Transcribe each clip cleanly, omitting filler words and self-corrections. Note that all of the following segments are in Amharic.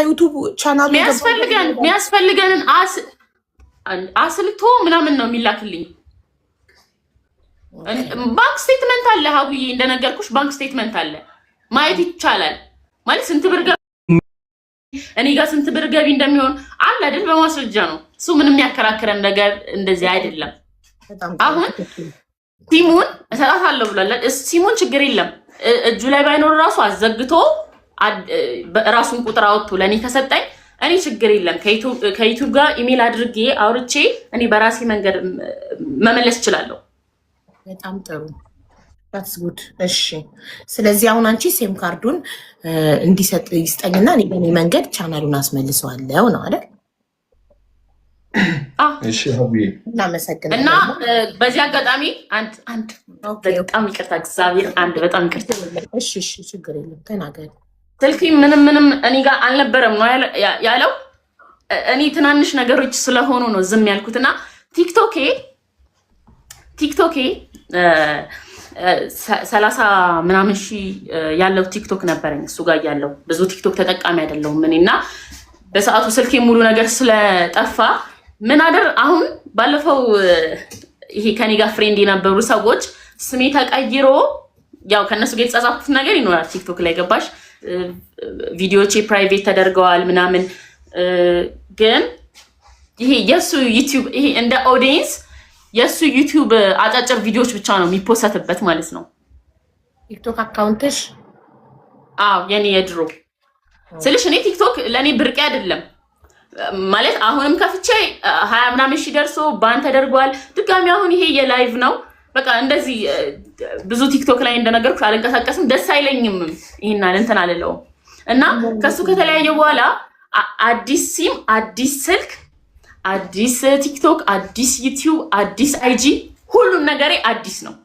ዩቲዩብ ቻናሉ የሚያስፈልገንን አስልቶ ምናምን ነው የሚላክልኝ። ባንክ ስቴትመንት አለ ሀቡዬ፣ እንደነገርኩሽ ባንክ ስቴትመንት አለ ማየት ይቻላል። ማለት ስንት ብር ገቢ እኔ ጋር ስንት ብር ገቢ እንደሚሆን አለ አይደል? በማስረጃ ነው እሱ። ምንም የሚያከራክረን ነገር እንደዚህ አይደለም። አሁን ሲሙን እሰጣታለሁ ብሏል። ሲሙን ችግር የለም እጁ ላይ ባይኖር ራሱ አዘግቶ ራሱን ቁጥር አውጥቶ ለኔ ከሰጠኝ እኔ ችግር የለም። ከዩቲዩብ ጋር ኢሜል አድርጌ አውርቼ እኔ በራሴ መንገድ መመለስ እችላለሁ። በጣም ጥሩ that's good። እሺ ስለዚህ አሁን አንቺ ሴም ካርዱን እንዲሰጥ ይስጠኝና እኔ በኔ መንገድ ቻናሉን አስመልሰዋለሁ ነው አይደል? እሺ ሀቡዬ እናመሰግናለን። እና በዚህ አጋጣሚ አንድ በጣም ይቅርታ እግዚአብሔር በጣም ይቅርታ። እሺ ችግር የለም ተናገር። ስልኬ ምንም እኔ ጋር አልነበረም ነው ያለው። እኔ ትናንሽ ነገሮች ስለሆኑ ነው ዝም ያልኩትና ቲክቶኬ 30 ምናምን ሺህ ያለው ቲክቶክ ነበረኝ። እሱ ጋር ያለው ብዙ ቲክቶክ ተጠቃሚ አይደለሁም እኔና በሰዓቱ ስልኬ ሙሉ ነገር ስለጠፋ ምን አሁን ባለፈው ይሄ ከኔ ጋር ፍሬንድ የነበሩ ሰዎች ስሜ ተቀይሮ ያው ከነሱ ጋር የተጻጻፍኩት ነገር ይኖራል ቲክቶክ ላይ ገባሽ። ቪዲዮቼ ፕራይቬት ተደርገዋል ምናምን። ግን ይሄ የሱ ዩቲዩብ ይሄ እንደ ኦዲየንስ የሱ ዩቲዩብ አጫጭር ቪዲዮዎች ብቻ ነው የሚፖሰትበት ማለት ነው ቲክቶክ አካውንትሽ። የኔ የድሮ ስልሽ እኔ ቲክቶክ ለኔ ብርቅ አይደለም ማለት አሁንም ከፍቼ 20 ምናምን ሺህ ደርሶ ባን ተደርጓል። ድጋሚ አሁን ይሄ የላይቭ ነው በቃ እንደዚህ ብዙ ቲክቶክ ላይ እንደነገርኩሽ አልንቀሳቀስም፣ ደስ አይለኝም። ይሄን እንትን አልለውም እና ከሱ ከተለያየ በኋላ አዲስ ሲም፣ አዲስ ስልክ፣ አዲስ ቲክቶክ፣ አዲስ ዩቲዩብ፣ አዲስ አይጂ ሁሉም ነገሬ አዲስ ነው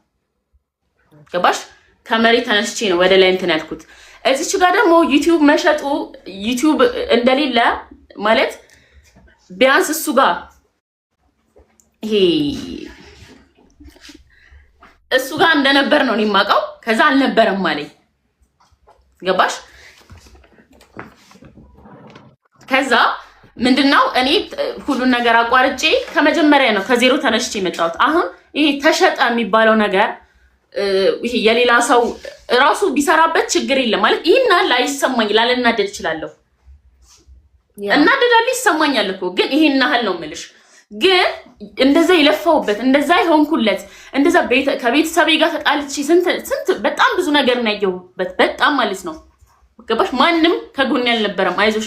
ገባሽ። ከመሬት ተነስቼ ነው ወደ ላይ እንትን ያልኩት። እዚች ጋር ደግሞ ዩቲዩብ መሸጡ ዩቲዩብ እንደሌለ ማለት ቢያንስ እሱ ጋር ይሄ እሱ ጋር እንደነበር ነው የማውቀው። ከዛ አልነበረም ማለት ገባሽ። ከዛ ምንድነው እኔ ሁሉን ነገር አቋርጬ ከመጀመሪያ ነው ከዜሮ ተነስቼ የመጣሁት። አሁን ይሄ ተሸጠ የሚባለው ነገር ይሄ የሌላ ሰው ራሱ ቢሰራበት ችግር የለም ማለት ይሄና ላይሰማኝ ላለናደድ እችላለሁ። እናደዳለሁ ይሰማኛል እኮ ግን ይሄን ያህል ነው የምልሽ። ግን እንደዛ ይለፋውበት እንደዛ ይሆንኩለት እንደዛ ከቤተሰቤ ጋር ተጣልቼ ስንት በጣም ብዙ ነገር ነው ያየሁበት በጣም ማለት ነው ገባሽ። ማንም ከጎን ያልነበረም አይዞሽ